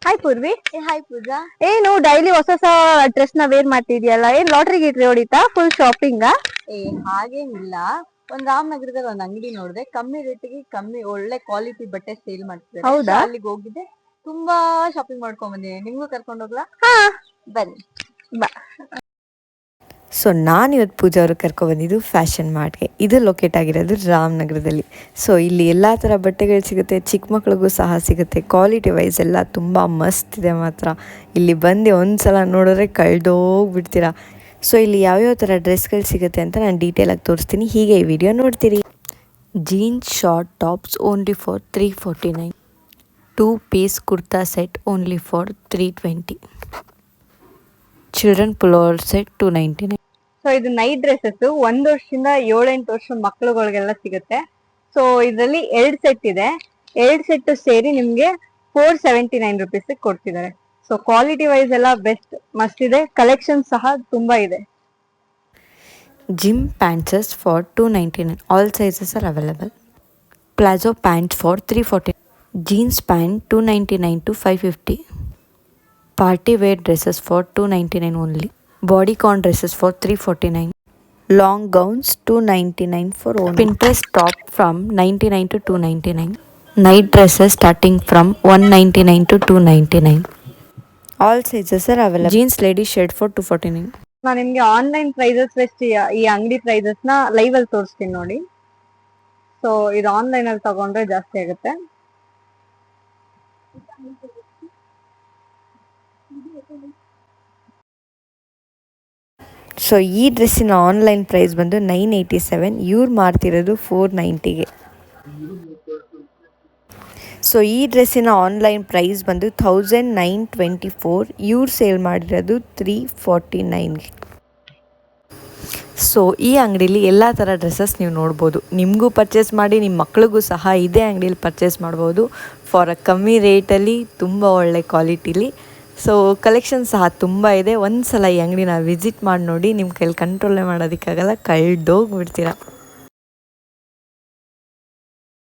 Hi Purvi. Hi ಪೂಜಾ. ಏನು daily ಹೊಸ ಹೊಸ ಡ್ರೆಸ್ ನ ವೇರ್ ಮಾಡ್ತಿದ್ಯಲ್ಲ, ಏನ್ ಲಾಟ್ರಿ ಗಿಟ್ರಿ ಹೊಡಿತಾ? Full shopping? ಹಾಗೇನಿಲ್ಲ, ಒಂದ್ ರಾಮನಗರದಲ್ಲಿ ಒಂದ್ ಅಂಗಡಿ ನೋಡಿದೆ, ಕಮ್ಮಿ ರೇಟಿಗೆ ಕಮ್ಮಿ ಒಳ್ಳೆ ಕ್ವಾಲಿಟಿ ಬಟ್ಟೆ ಸೇಲ್ ಮಾಡ್ತಿದ್ದಾರೆ. ಹೌದಾ? ಅಲ್ಲಿಗೆ ಹೋಗಿದ್ದೆ, ತುಂಬಾ ಶಾಪಿಂಗ್ ಮಾಡ್ಕೊಂಡ್ ಬಂದಿದ್ದೀನಿ. ನಿಮ್ಗೂ ಕರ್ಕೊಂಡು ಹೋಗ್ಲಾ? ಹಾ ಬನ್ನಿ. ಬಾ. ಸೊ ನಾನು ಇವತ್ತು ಪೂಜಾ ಅವರು ಕರ್ಕೊಬಂದಿದ್ದು ಫ್ಯಾಷನ್ ಮಾರ್ಟ್ಗೆ. ಇದು ಲೊಕೇಟ್ ಆಗಿರೋದು ರಾಮನಗರದಲ್ಲಿ. ಸೊ ಇಲ್ಲಿ ಎಲ್ಲ ಥರ ಬಟ್ಟೆಗಳು ಸಿಗುತ್ತೆ, ಚಿಕ್ಕ ಮಕ್ಳಿಗೂ ಸಹ ಸಿಗುತ್ತೆ. ಕ್ವಾಲಿಟಿ ವೈಸ್ ಎಲ್ಲ ತುಂಬ ಮಸ್ತ್ ಇದೆ ಮಾತ್ರ. ಇಲ್ಲಿ ಬಂದು ಒಂದು ಸಲ ನೋಡಿದ್ರೆ ಕಳೆದೋಗ್ಬಿಡ್ತೀರಾ. ಸೊ ಇಲ್ಲಿ ಯಾವ್ಯಾವ ಥರ ಡ್ರೆಸ್ಗಳು ಸಿಗುತ್ತೆ ಅಂತ ನಾನು ಡೀಟೇಲಾಗಿ ತೋರಿಸ್ತೀನಿ, ಹೀಗೆ ಈ ವಿಡಿಯೋ ನೋಡ್ತೀರಿ. Jeans short tops only for 349. 2 piece kurta set only for 320. Children pullover set 299. So ಇದು ನೈಟ್ ಡ್ರೆಸ್ಸಸ್ 1 ವರ್ಷದಿಂದ 7-8 ವರ್ಷ ಮಕ್ಳುಗಳಿಗೆಲ್ಲ ಸಿಗುತ್ತೆ. ಸೊ ಇದರಲ್ಲಿ 2 ಸೆಟ್ ಇದೆ. 2 ಸೆಟ್ ಸೇರಿ ನಿಮ್ಗೆ 479 ರುಪೀಸ್ ಕೊಡ್ತಿದ್ದಾರೆ. ಸೊ ಕ್ವಾಲಿಟಿ ವೈಸ್ ಎಲ್ಲ ಬೆಸ್ಟ್, ಮಸ್ತ್ ಇದೆ. ಕಲೆಕ್ಷನ್ ಸಹ ತುಂಬಾ ಇದೆ. Gym pants for 299. All sizes are available. Palazzo pants for 340. Jeans pant 299 to 550. Party wear dresses for 299 only. Bodycon dresses for 349. Long gowns 299 for only. Pinterest top from 99 to 299. Night dresses starting from 199 to 299. All sizes are available. Jeans lady shirt for 249. ನಾನು ನಿಮ್ಗೆ online prices best ಈ ಅಂಗಡಿ prices ನ live ಅಲ್ಲಿ ತೋರಿಸ್ತೀನಿ ನೋಡಿ. So ಇದು online ಅಲ್ಲಿ ತಗೊಂಡ್ರೆ ಜಾಸ್ತಿ ಆಗುತ್ತೆ. ಸೊ ಈ ಡ್ರೆಸ್ಸಿನ ಆನ್ಲೈನ್ ಪ್ರೈಸ್ ಬಂದು 987. ಇವ್ರು ಮಾರ್ತಿರೋದು 490ಗೆ. ಸೊ ಈ ಡ್ರೆಸ್ಸಿನ ಆನ್ಲೈನ್ ಪ್ರೈಸ್ ಬಂದು 1924. ಇವ್ರು ಸೇಲ್ ಮಾಡಿರೋದು 349ಗೆ. ಸೊ ಈ ಅಂಗಡಿಲಿ ಎಲ್ಲ ಥರ ಡ್ರೆಸ್ಸಸ್ ನೀವು ನೋಡ್ಬೋದು. ನಿಮಗೂ ಪರ್ಚೇಸ್ ಮಾಡಿ, ನಿಮ್ಮ ಮಕ್ಳಿಗೂ ಸಹ ಇದೇ ಅಂಗಡಿಯಲ್ಲಿ ಪರ್ಚೇಸ್ ಮಾಡ್ಬೋದು ಫಾರ್ ಅ ಕಮ್ಮಿ ರೇಟಲ್ಲಿ, ತುಂಬ ಒಳ್ಳೆ ಕ್ವಾಲಿಟಿಲಿ. ಸೊ ಕಲೆಕ್ಷನ್ ಸಹ ತುಂಬ ಇದೆ. ಒಂದು ಸಲ ಈ ಅಂಗಡಿನ ವಿಸಿಟ್ ಮಾಡಿ ನೋಡಿ, ನಿಮ್ಮ ಕೈಲಿ ಕಂಟ್ರೋಲೇ ಮಾಡೋದಕ್ಕಾಗಲ್ಲ, ಕಳೆದೋಗ್ಬಿಡ್ತೀರಾ.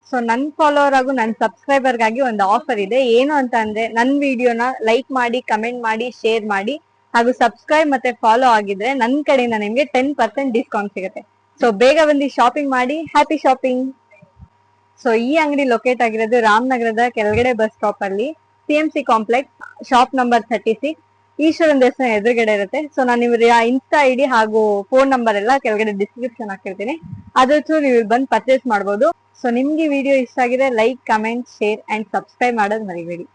ಸೊ ನನ್ನ ಫಾಲೋವರ್ ಹಾಗೂ ನನ್ನ ಸಬ್ಸ್ಕ್ರೈಬರ್ಗಾಗಿ ಒಂದು ಆಫರ್ ಇದೆ. ಏನು ಅಂತ ಅಂದ್ರೆ, ನನ್ನ ವಿಡಿಯೋನ ಲೈಕ್ ಮಾಡಿ, ಕಮೆಂಟ್ ಮಾಡಿ, ಶೇರ್ ಮಾಡಿ ಹಾಗೂ ಸಬ್ಸ್ಕ್ರೈಬ್ ಮತ್ತೆ ಫಾಲೋ ಆಗಿದ್ರೆ ನನ್ನ ಕಡೆಯಿಂದ ನಿಮ್ಗೆ 10% ಡಿಸ್ಕೌಂಟ್ ಸಿಗುತ್ತೆ. ಸೊ ಬೇಗ ಬಂದು ಶಾಪಿಂಗ್ ಮಾಡಿ. Happy shopping. ಸೊ ಈ ಅಂಗಡಿ ಲೊಕೇಟ್ ಆಗಿರೋದು ರಾಮನಗರದ ಕೆಳಗಡೆ ಬಸ್ ಸ್ಟಾಪ್ ಅಲ್ಲಿ, CMC complex, shop number 36, Eshwaran ದೇವಸ್ಥಾನ ಎದುರುಗಡೆ ಇರುತ್ತೆ. ಸೊ ನಾನು ನಿಮ್ಗೆ ಇನ್ಸ್ಟಾ ID ಹಾಗೂ ಫೋನ್ ನಂಬರ್ ಎಲ್ಲ ಕೆಳಗಡೆ ಡಿಸ್ಕ್ರಿಪ್ಷನ್ ಹಾಕಿರ್ತೀನಿ, ಅದ್ರ ಥ್ರೂ ನೀವು ಬಂದು ಪರ್ಚೇಸ್ ಮಾಡ್ಬೋದು. ಸೊ ನಿಮ್ಗೆ ವಿಡಿಯೋ ಇಷ್ಟ ಆಗಿದೆ like, comment, share and subscribe ಮಾಡೋದು ಮರಿಬೇಡಿ.